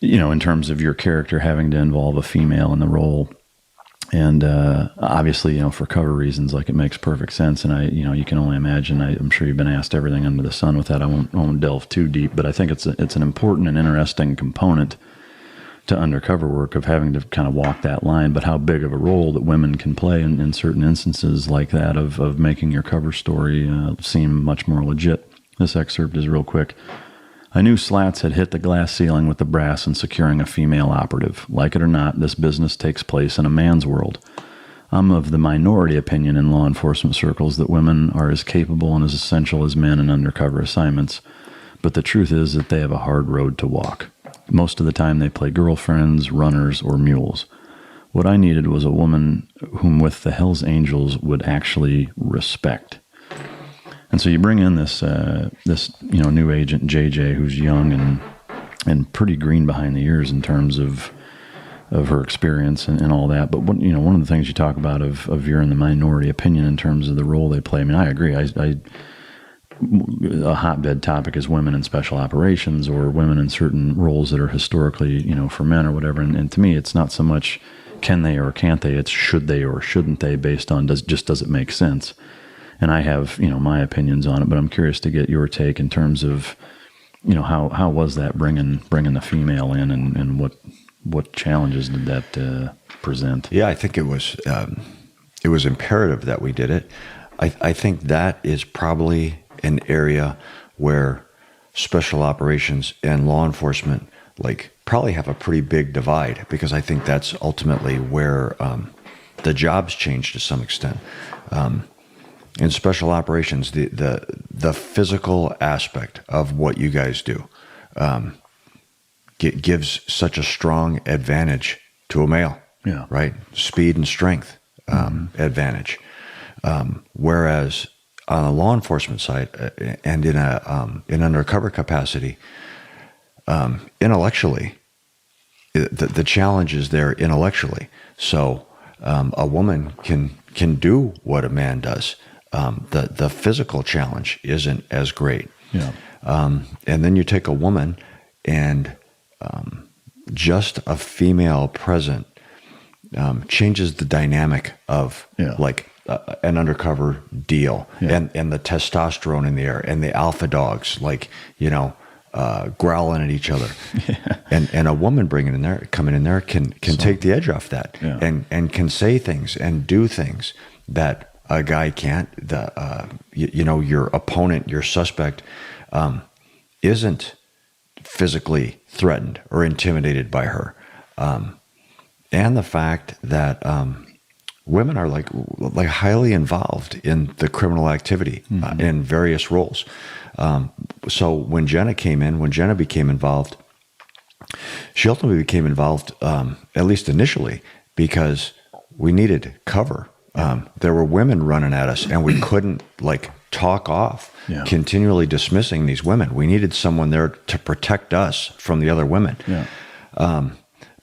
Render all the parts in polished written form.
in terms of your character having to involve a female in the role. And obviously, for cover reasons, like, it makes perfect sense. And you can only imagine. I'm sure you've been asked everything under the sun with that. I won't delve too deep, but I think it's an important and interesting component to undercover work, of having to kind of walk that line. But how big of a role that women can play in certain instances like that of making your cover story seem much more legit. This excerpt is real quick. I knew Slats had hit the glass ceiling with the brass in securing a female operative. Like it or not, this business takes place in a man's world. I'm of the minority opinion in law enforcement circles that women are as capable and as essential as men in undercover assignments. But the truth is that they have a hard road to walk. Most of the time they play girlfriends, runners, or mules. What I needed was a woman whom with the Hells Angels would actually respect. And so you bring in this new agent, JJ, who's young and pretty green behind the ears in terms of her experience and all that. But one of the things you talk about of you're in the minority opinion in terms of the role they play. I mean, I agree. A hotbed topic is women in special operations, or women in certain roles that are historically, for men or whatever. And to me, it's not so much can they or can't they, it's should they or shouldn't they, based on does it make sense? And I have, my opinions on it, but I'm curious to get your take in terms of, how was that bringing the female in, and what challenges did that present? Yeah, I think it was imperative that we did it. I think that is probably an area where special operations and law enforcement probably have a pretty big divide, because I think that's ultimately where the jobs change to some extent. In special operations, the physical aspect of what you guys do gives such a strong advantage to a male. Yeah. Right? Speed and strength advantage. Whereas on a law enforcement side and in an undercover capacity, intellectually, the challenge is there intellectually. So a woman can do what a man does. The physical challenge isn't as great. Yeah. And then you take a woman and just a female present changes the dynamic of an undercover deal, and the testosterone in the air, and the alpha dogs growling at each other. Yeah. And a woman coming in there can take the edge off that, and can say things and do things that a guy can't. Your opponent, your suspect, isn't physically threatened or intimidated by her, and the fact that women are like highly involved in the criminal activity in various roles. So when Jenna became involved, she ultimately became involved, at least initially, because we needed cover. There were women running at us, and we couldn't talk off, continually dismissing these women. We needed someone there to protect us from the other women. Yeah.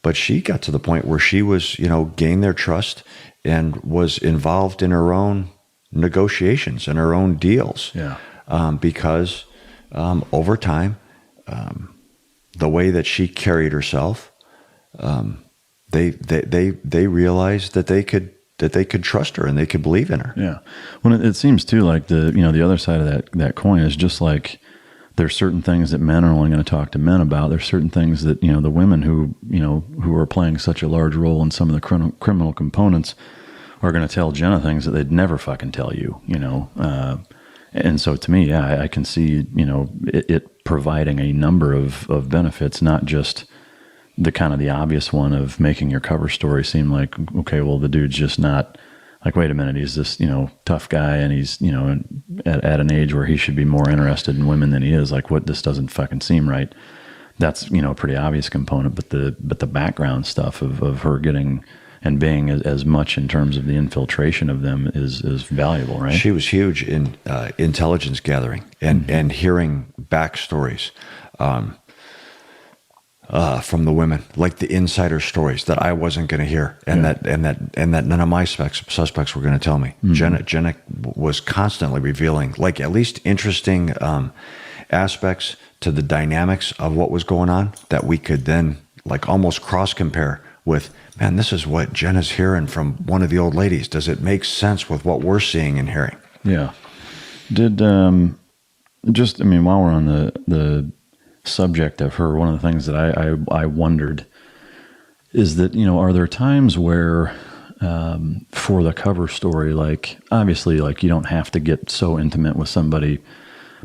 But she got to the point where she was, gained their trust and was involved in her own negotiations and her own deals. Yeah. Because over time, the way that she carried herself, they realized that they could trust her and they could believe in her. Yeah. Well, it seems too like the other side of that coin is just like there's certain things that men are only going to talk to men about. There's certain things that, the women who are playing such a large role in some of the criminal components are going to tell Jenna things that they'd never fucking tell you, and so to me, I can see, it providing a number of benefits, not just the kind of the obvious one of making your cover story seem like, okay, well, the dude's just not like, wait a minute, he's this, tough guy, and he's, at an age where he should be more interested in women than he is. Like, what, this doesn't fucking seem right. That's, a pretty obvious component, but the background stuff of her getting and being as much in terms of the infiltration of them is valuable, right? She was huge in intelligence gathering and hearing backstories from the women, like the insider stories that I wasn't going to hear, and that none of my suspects were going to tell me. Mm-hmm. Jenna was constantly revealing, at least interesting aspects to the dynamics of what was going on that we could then like almost cross compare with, man, this is what Jenna's hearing from one of the old ladies. Does it make sense with what we're seeing and hearing? Yeah. Did, while we're on the subject of her, one of the things that I wondered is that, are there times where, for the cover story, like obviously like you don't have to get so intimate with somebody,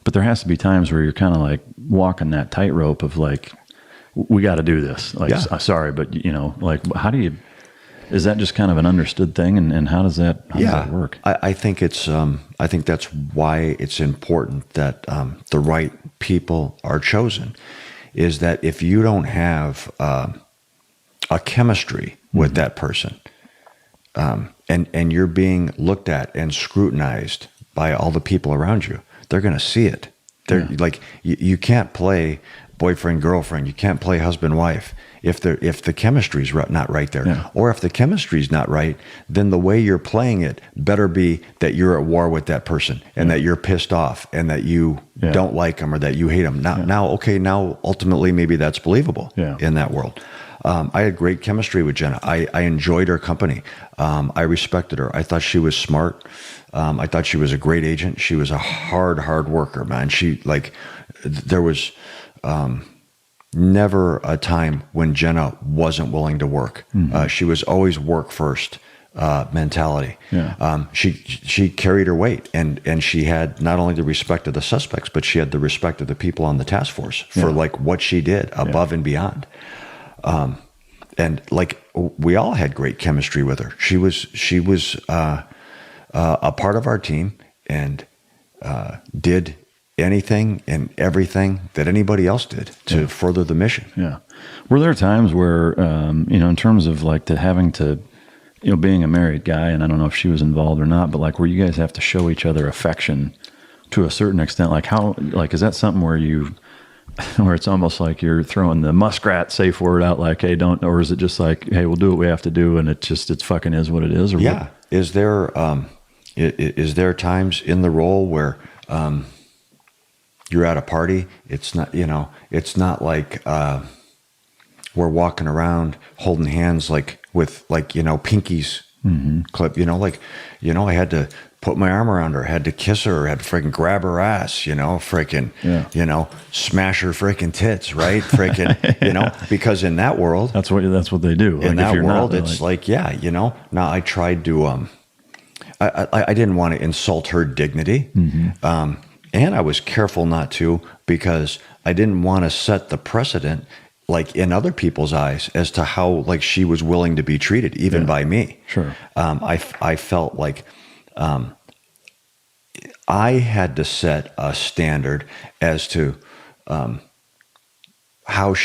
but there has to be times where you're kind of like walking that tightrope of like, we got to do this. Like, sorry, but like, how do you, is that just kind of an understood thing? And how does that work? I think it's, I think that's why it's important that, the right people are chosen, is that if you don't have, a chemistry with that person, and you're being looked at and scrutinized by all the people around you, they're going to see it. They're like, you can't play boyfriend, girlfriend. You can't play husband, wife if the chemistry's not right there. Yeah. Or if the chemistry's not right, then the way you're playing it better be that you're at war with that person and that you're pissed off and that you don't like them or that you hate them. Now, ultimately, maybe that's believable in that world. I had great chemistry with Jenna. I enjoyed her company. I respected her. I thought she was smart. I thought she was a great agent. She was a hard worker, man. There was never a time when Jenna wasn't willing to work. She was always work first mentality. Yeah. She carried her weight, and she had not only the respect of the suspects, but she had the respect of the people on the task force for like what she did above and beyond. And like we all had great chemistry with her. She was a part of our team and did anything and everything that anybody else did to further the mission. Yeah. Were there times where, in terms of like having to, being a married guy, and I don't know if she was involved or not, but like where you guys have to show each other affection to a certain extent, like how, like, is that something where it's almost like you're throwing the muskrat safe word out, like, hey, don't, or is it just like, hey, we'll do what we have to do, and it's fucking is what it is? Or what? Is there times in the role where you're at a party? It's not, it's not like we're walking around holding hands like with like pinkies clip. I had to put my arm around her, had to kiss her, had to freaking grab her ass, smash her freaking tits, right? Freaking, because in that world, that's what they do. In that world, it's like, now I tried to, I didn't want to insult her dignity. And I was careful not to, because I didn't want to set the precedent, like in other people's eyes, as to how like she was willing to be treated, even by me. Sure. I felt like, I had to set a standard as to how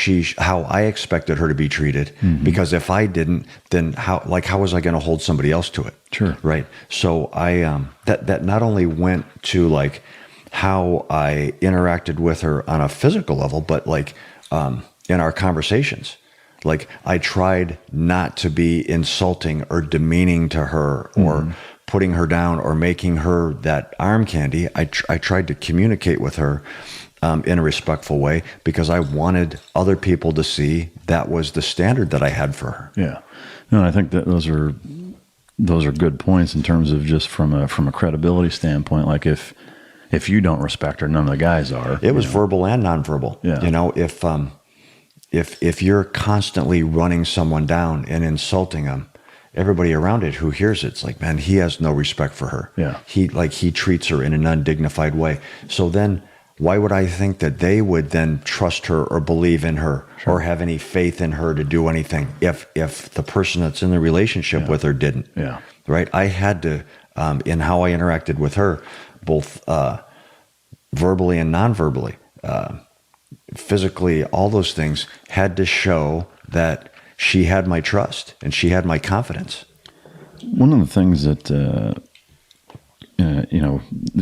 I expected her to be treated, because if I didn't, then how was I going to hold somebody else to it? Sure. Right. So I that not only went to like how I interacted with her on a physical level, but like in our conversations. Like I tried not to be insulting or demeaning to her or putting her down or making her that arm candy. I tried to communicate with her in a respectful way, because I wanted other people to see that was the standard that I had for her. Yeah. No, I think that those are good points in terms of just from a credibility standpoint. Like if you don't respect her, none of the guys are. It was verbal and nonverbal. Yeah. If you're constantly running someone down and insulting them, everybody around it who hears it's like, man, he has no respect for her. Yeah. He treats her in an undignified way. So then why would I think that they would then trust her or believe in her or have any faith in her to do anything if the person that's in the relationship with her didn't? Yeah. Right. I had to, in how I interacted with her, both verbally and non-verbally, physically, all those things had to show that she had my trust and she had my confidence. One of the things that,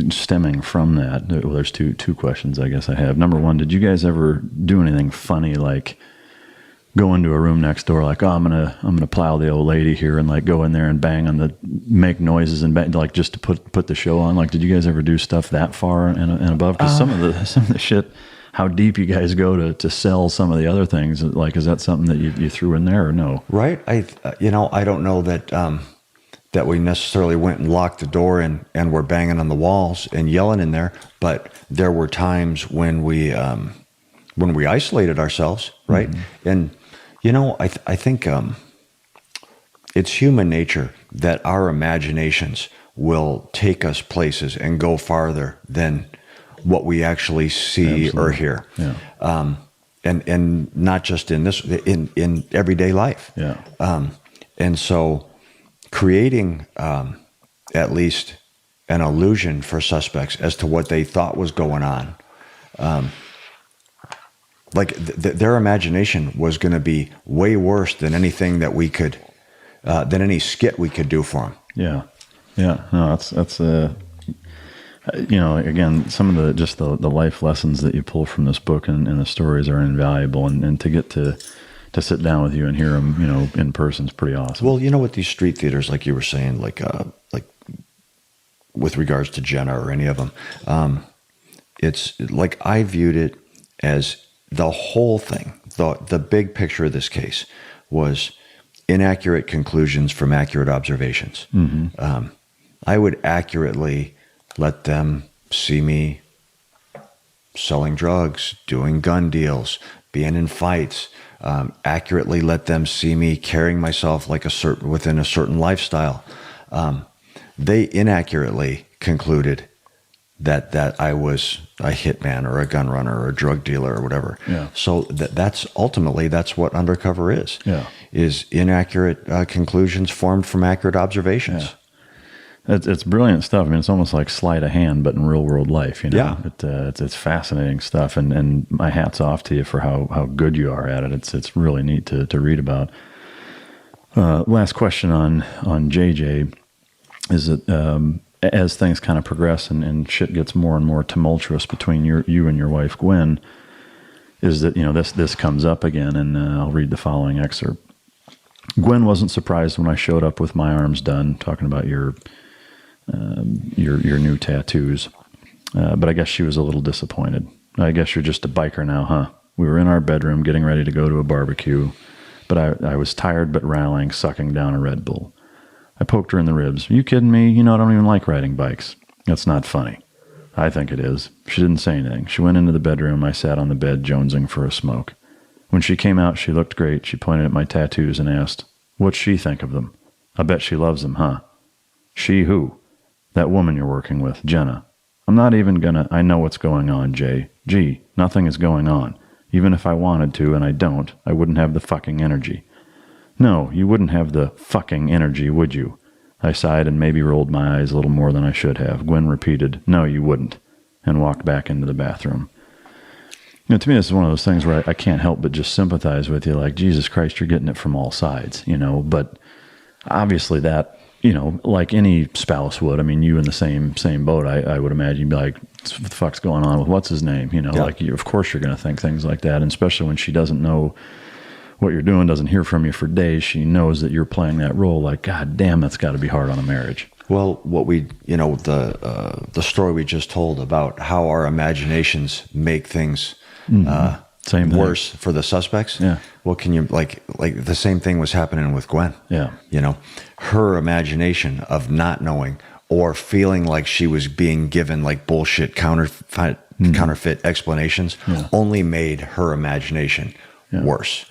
stemming from that, well, there's two questions I guess I have. Number one, did you guys ever do anything funny, like go into a room next door, like, oh, I'm gonna plow the old lady here, and like go in there and make noises and bang, like just to put the show on? Like, did you guys ever do stuff that far and above? Because some of the shit how deep you guys go to sell some of the other things. Like, is that something that you threw in there or no? Right. I don't know that that we necessarily went and locked the door and were banging on the walls and yelling in there, but there were times when we isolated ourselves, right? Mm-hmm. And I think it's human nature that our imaginations will take us places and go farther than what we actually see or hear. Yeah. And not just in everyday life. Yeah. And so creating at least an illusion for suspects as to what they thought was going on. Like their imagination was going to be way worse than anything that we could, than any skit we could do for them. Yeah. Yeah. No, that's again, some of the life lessons that you pull from this book and the stories are invaluable, and to get to sit down with you and hear them, in person is pretty awesome. Well, with these street theaters, like you were saying, like with regards to Jenna or any of them, it's like I viewed it as the whole thing. The big picture of this case was inaccurate conclusions from accurate observations. Mm-hmm. I would accurately let them see me selling drugs, doing gun deals, being in fights. Accurately let them see me carrying myself like within a certain lifestyle. They inaccurately concluded that I was a hitman or a gun runner or a drug dealer or whatever. Yeah. So that's ultimately what undercover is. Yeah. Is inaccurate conclusions formed from accurate observations. Yeah. It's brilliant stuff. I mean, it's almost like sleight of hand, but in real world life. Yeah. It's fascinating stuff, and my hat's off to you for how good you are at it. It's really neat to read about. Last question on JJ is that as things kind of progress and shit gets more and more tumultuous between you and your wife Gwen, is that this comes up again, and I'll read the following excerpt. Gwen wasn't surprised when I showed up with my arms done, talking about your new tattoos. But I guess she was a little disappointed. I guess you're just a biker now, huh? We were in our bedroom getting ready to go to a barbecue, but I was tired but rallying, sucking down a Red Bull. I poked her in the ribs. Are you kidding me? I don't even like riding bikes. That's not funny. I think it is. She didn't say anything. She went into the bedroom. I sat on the bed, jonesing for a smoke. When she came out, she looked great. She pointed at my tattoos and asked, "What's she think of them? I bet she loves them, huh?" She who? That woman you're working with, Jenna. I'm not even gonna... I know what's going on, Jay. Gee, nothing is going on. Even if I wanted to, and I don't, I wouldn't have the fucking energy. No, you wouldn't have the fucking energy, would you? I sighed and maybe rolled my eyes a little more than I should have. Gwen repeated, "No, you wouldn't," and walked back into the bathroom. To me, this is one of those things where I can't help but just sympathize with you. Like, Jesus Christ, you're getting it from all sides, but obviously that, like any spouse would. I mean, you in the same boat, I would imagine you'd be like, what the fuck's going on with what's his name? Yeah. Like, of course you're going to think things like that. And especially when she doesn't know what you're doing, doesn't hear from you for days. She knows that you're playing that role. Like, God damn, that's got to be hard on a marriage. Well, what we, the story we just told about how our imaginations make things worse for the suspects. Yeah. Well, can you like the same thing was happening with Gwen? Yeah. Her imagination of not knowing or feeling like she was being given like bullshit counterfeit explanations only made her imagination worse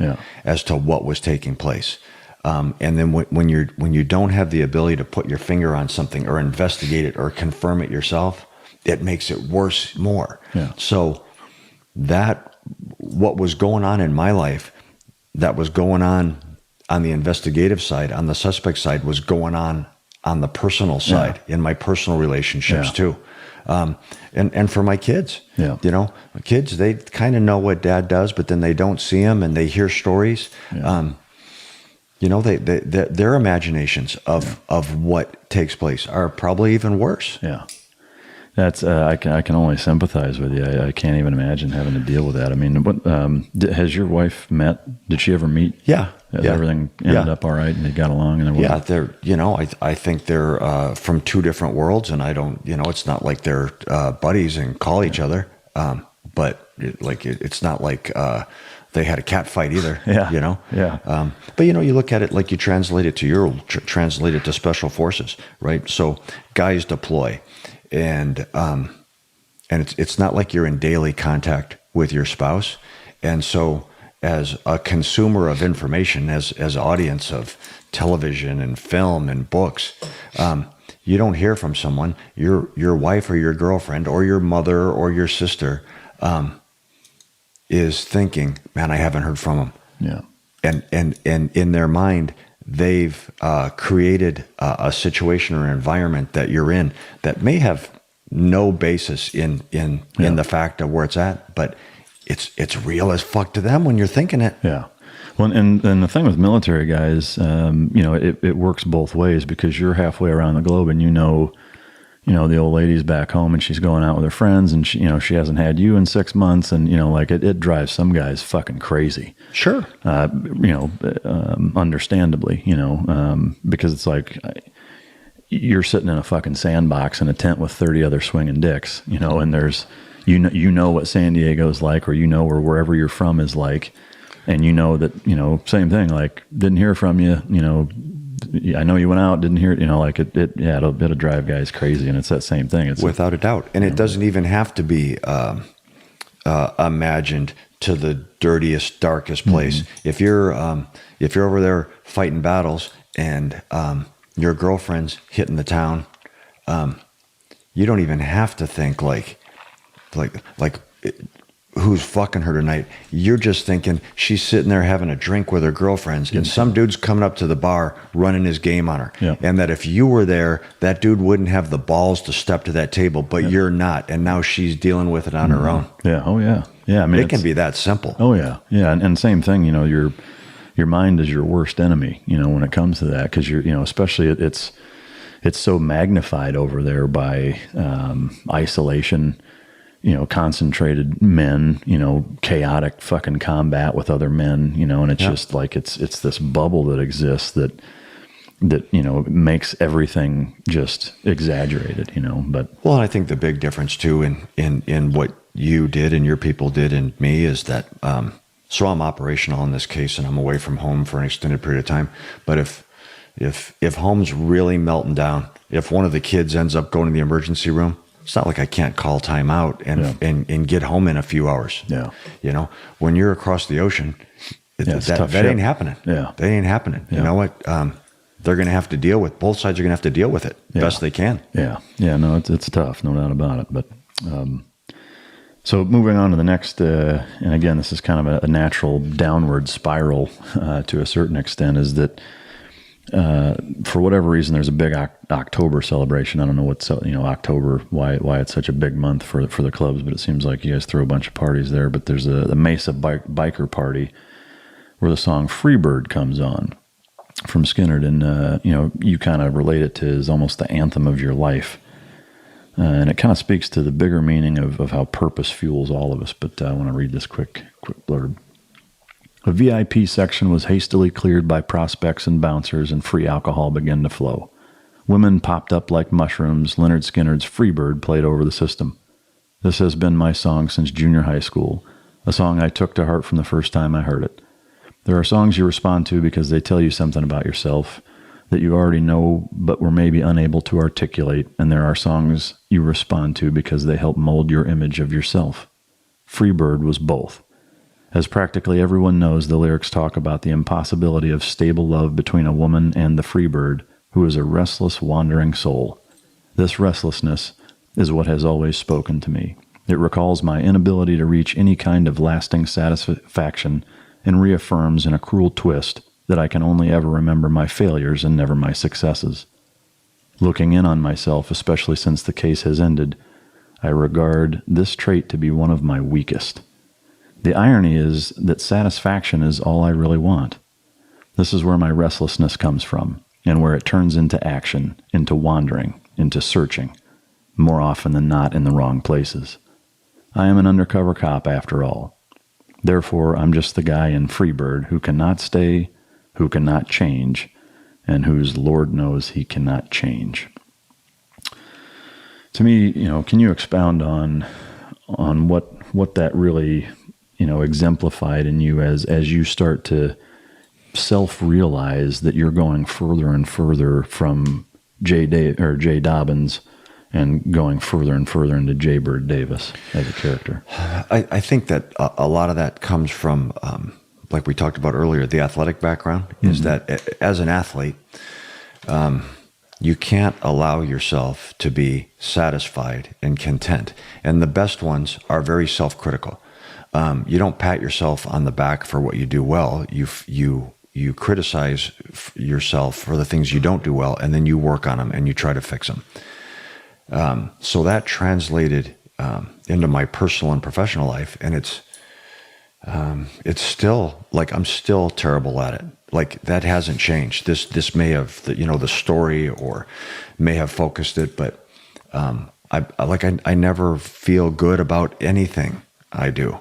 as to what was taking place. And then when you don't have the ability to put your finger on something or investigate it or confirm it yourself, it makes it worse more. Yeah. So that what was going on in my life, that was going on the investigative side, on the suspect side, was going on the personal side in my personal relationships too. And for my kids, my kids, they kind of know what dad does, but then they don't see him and they hear stories. Yeah. Their imaginations of what takes place are probably even worse. Yeah. That's I can only sympathize with you. I can't even imagine having to deal with that. I mean, has your wife met? Did she ever meet? Yeah. Everything ended up all right, and they got along, and they're I think they're from two different worlds, and I don't it's not like they're buddies and call each other. but it's not like they had a cat fight either. Yeah. You know. Yeah. But you know, you look at it like you translate it to translate it to special forces, right? So guys deploy, and it's not like you're in daily contact with your spouse, and so as a consumer of information, as audience of television and film and books, you don't hear from someone, your wife or your girlfriend or your mother or your sister is thinking, man, I haven't heard from him. Yeah. And in their mind, they've created a situation or an environment that you're in that may have no basis in the fact of where it's at, but it's real as fuck to them when you're thinking it. Yeah. Well, and the thing with military guys, you know, it works both ways, because you're halfway around the globe and you know, the old lady's back home and she's going out with her friends, and she hasn't had you in 6 months, and like it drives some guys fucking crazy. Sure. Understandably, because it's like you're sitting in a fucking sandbox in a tent with 30 other swinging dicks, and there's, what San Diego's like, or or wherever you're from is like, and that, same thing, like, didn't hear from you, I know you went out, didn't hear it, like it'll drive guys crazy, and it's that same thing. It's without a doubt. And it doesn't even have to be imagined to the dirtiest, darkest place. Mm-hmm. If you're over there fighting battles and your girlfriend's hitting the town, you don't even have to think like who's fucking her tonight. You're just thinking she's sitting there having a drink with her girlfriends, and some dude's coming up to the bar running his game on her. Yeah. And that if you were there, that dude wouldn't have the balls to step to that table, but you're not. And now she's dealing with it on her own. Yeah. Oh yeah. Yeah. I mean, it can be that simple. Oh yeah. Yeah. And same thing, your mind is your worst enemy, when it comes to that. 'Cause especially it's so magnified over there by, isolation, concentrated men, chaotic fucking combat with other men, and it's just like, it's this bubble that exists that makes everything just exaggerated, but. Well, I think the big difference too in what you did and your people did and me is that, so I'm operational in this case and I'm away from home for an extended period of time. But if home's really melting down, if one of the kids ends up going to the emergency room, it's not like I can't call time out and get home in a few hours. Yeah. When you're across the ocean, that ain't happening. Yeah. That ain't happening. Yeah. You know what? They're going to have to deal with, both sides are going to have to deal with it best they can. Yeah. Yeah. No, it's tough. No doubt about it. But, so moving on to the next, and again, this is kind of a natural downward spiral, to a certain extent, is that, for whatever reason, there's a big October celebration. I don't know what's, October, why it's such a big month for the clubs, but it seems like you guys throw a bunch of parties there. But there's the Mesa biker party where the song Freebird comes on from Skynyrd. And, you kind of relate it to as almost the anthem of your life. And it kind of speaks to the bigger meaning of how purpose fuels all of us. But I want to read this quick blurb. A VIP section was hastily cleared by prospects and bouncers, and free alcohol began to flow. Women popped up like mushrooms. Lynyrd Skynyrd's Freebird played over the system. This has been my song since junior high school, a song I took to heart from the first time I heard it. There are songs you respond to because they tell you something about yourself that you already know but were maybe unable to articulate, and there are songs you respond to because they help mold your image of yourself. Freebird was both. As practically everyone knows, the lyrics talk about the impossibility of stable love between a woman and the freebird, who is a restless, wandering soul. This restlessness is what has always spoken to me. It recalls my inability to reach any kind of lasting satisfaction and reaffirms in a cruel twist that I can only ever remember my failures and never my successes. Looking in on myself, especially since the case has ended, I regard this trait to be one of my weakest. The irony is that satisfaction is all I really want. This is where my restlessness comes from, and where it turns into action, into wandering, into searching, more often than not in the wrong places. I am an undercover cop after all. Therefore, I'm just the guy in Freebird who cannot stay, who cannot change, and whose Lord knows he cannot change. To me, can you expound on what that really, exemplified in you as you start to self-realize that you're going further and further from J. Dobyns and going further and further into J. Bird Davis as a character. I think that a lot of that comes from, like we talked about earlier, the athletic background. Is that as an athlete, you can't allow yourself to be satisfied and content. And the best ones are very self-critical. You don't pat yourself on the back for what you do well. You criticize yourself for the things you don't do well, and then you work on them and you try to fix them. So that translated into my personal and professional life, and it's still like I'm still terrible at it. Like that hasn't changed. This may have the story or may have focused it, but I never feel good about anything I do.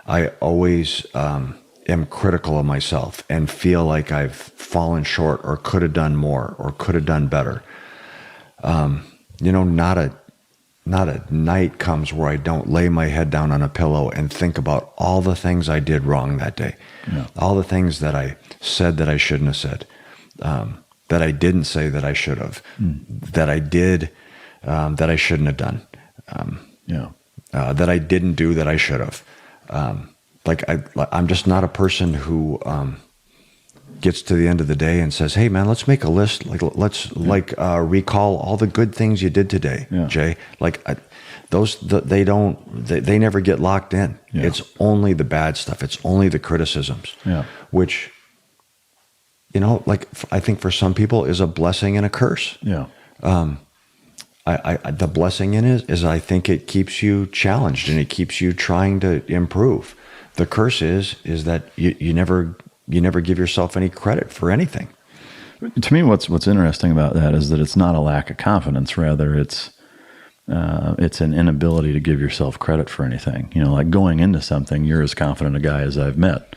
I always am critical of myself and feel like I've fallen short or could have done more or could have done better. Not a night comes where I don't lay my head down on a pillow and think about all the things I did wrong that day, all the things that I said that I shouldn't have said, that I didn't say that I should have, that I did that I shouldn't have done, that I didn't do that I should have. I'm just not a person who gets to the end of the day and says, "Hey, man, let's make a list. Let's recall all the good things you did today, Jay." They never get locked in. Yeah. It's only the bad stuff. It's only the criticisms, which, I think for some people is a blessing and a curse. Yeah. The blessing in it is I think it keeps you challenged and it keeps you trying to improve. The curse is that you never give yourself any credit for anything. To me, what's interesting about that is that it's not a lack of confidence. Rather, it's an inability to give yourself credit for anything. Like going into something, you're as confident a guy as I've met.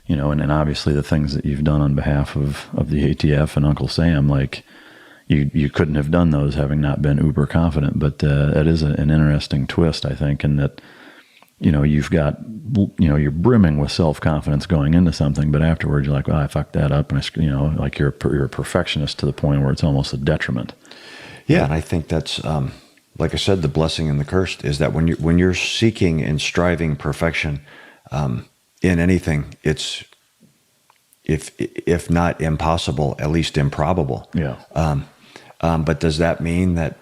And obviously the things that you've done on behalf of the ATF and Uncle Sam, like you couldn't have done those having not been uber confident. But that is an interesting twist, I think, in that you've got, you're brimming with self-confidence going into something, but afterwards you're like, well, I fucked that up. And like you're a perfectionist to the point where it's almost a detriment. Yeah. And I think that's, like I said, the blessing and the curse is that when you're seeking and striving perfection, in anything, it's, if not impossible, at least improbable. Yeah. But does that mean that,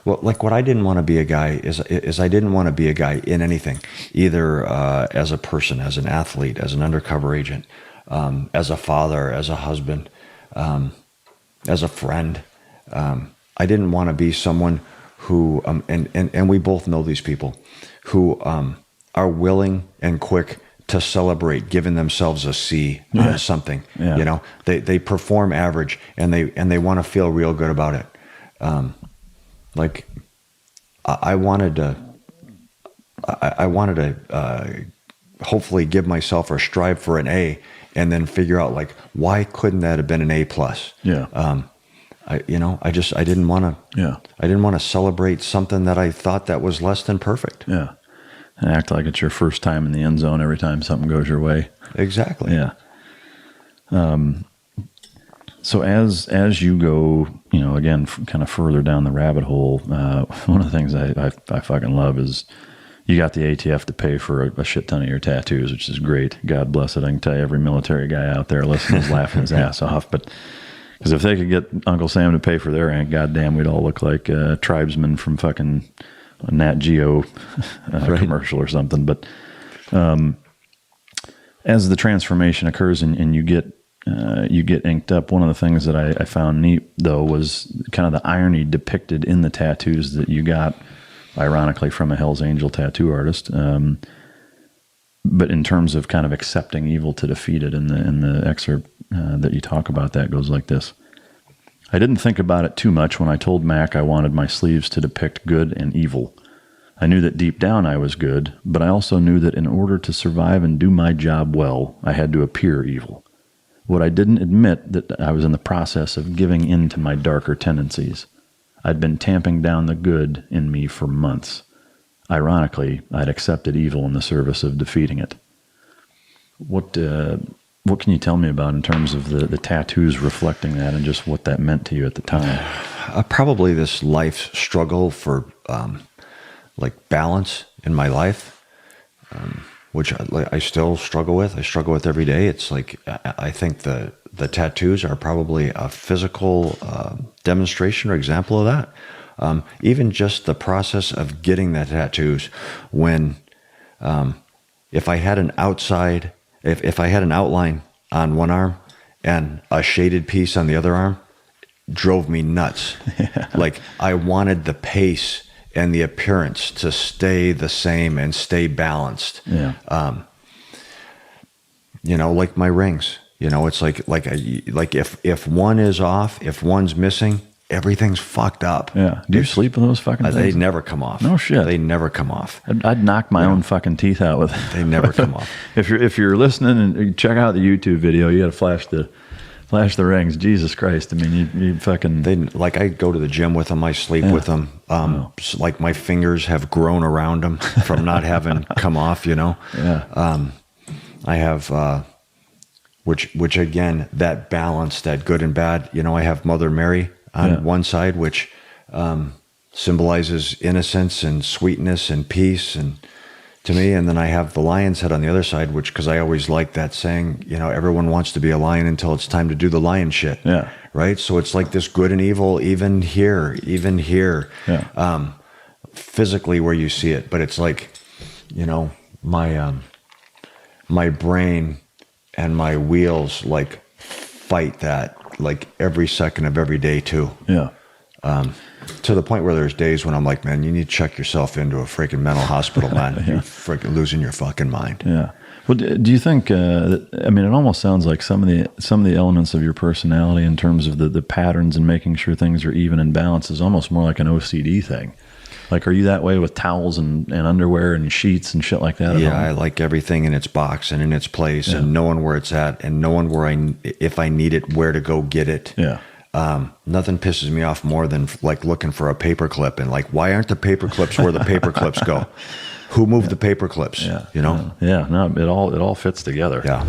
what I didn't want to be a guy is I didn't want to be a guy in anything, either as a person, as an athlete, as an undercover agent, as a father, as a husband, as a friend. I didn't want to be someone who, and we both know these people, who are willing and quick to celebrate giving themselves a C on something. Yeah. They perform average and they want to feel real good about it. I wanted to hopefully give myself or strive for an A and then figure out why couldn't that have been an A+? Yeah. I didn't want to celebrate something that I thought that was less than perfect. Yeah. And act like it's your first time in the end zone every time something goes your way. Exactly. Yeah. So as you go, again, kind of further down the rabbit hole, one of the things I fucking love is you got the ATF to pay for a shit ton of your tattoos, which is great. God bless it. I can tell you every military guy out there listening is laughing his ass off. But because if they could get Uncle Sam to pay for their ink, goddamn, we'd all look like tribesmen from fucking a Nat Geo commercial or something. But as the transformation occurs and you get inked up, one of the things that I found neat, though, was kind of the irony depicted in the tattoos that you got, ironically, from a Hell's Angel tattoo artist. But in terms of kind of accepting evil to defeat it, in the excerpt that you talk about, that goes like this. I didn't think about it too much when I told Mac I wanted my sleeves to depict good and evil. I knew that deep down I was good, but I also knew that in order to survive and do my job well, I had to appear evil. What I didn't admit that I was in the process of giving in to my darker tendencies. I'd been tamping down the good in me for months. ironically, I'd accepted evil in the service of defeating it. What can you tell me about in terms of the tattoos reflecting that and just what that meant to you at the time? Probably this life struggle for like balance in my life, which I still struggle with. I struggle with every day. It's like I think the tattoos are probably a physical demonstration or example of that. Even just the process of getting the tattoos, when if I had an outside, if I had an outline on one arm and a shaded piece on the other arm, drove me nuts. Yeah. Like I wanted the pace and the appearance to stay the same and stay balanced. Yeah. Like my rings, it's like if one is off, if one's missing, everything's fucked up. Yeah. Do you sleep with those fucking things? They never come off. No shit. They never come off. I'd knock my own fucking teeth out with it. They never come off. If you're listening and check out the YouTube video, you got to flash the rings. Jesus Christ. I mean, you fucking... I go to the gym with them. I sleep with them. Like my fingers have grown around them from not having come off, Yeah. I have, which again, that balance, that good and bad, I have Mother Mary on one side, which symbolizes innocence and sweetness and peace and to me. And then I have the lion's head on the other side, which, because I always like that saying, everyone wants to be a lion until it's time to do the lion shit. Yeah. Right. So it's like this good and evil, even here. Yeah. Physically where you see it, but it's like, my brain and my wheels like fight that like every second of every day too. Yeah. To the point where there's days when I'm like, man, you need to check yourself into a freaking mental hospital, man. You're freaking losing your fucking mind. Yeah. Well, do you think? It almost sounds like some of the elements of your personality in terms of the patterns and making sure things are even and balanced is almost more like an OCD thing. Like, are you that way with towels and underwear and sheets and shit like that? Yeah, I like everything in its box and in its place and knowing where it's at and knowing if I need it, where to go get it. Yeah. Nothing pisses me off more than like looking for a paper clip and like, why aren't the paper clips where the paper clips go? Who moved the paper clips? Yeah. You know? Yeah. No, it all fits together. Yeah.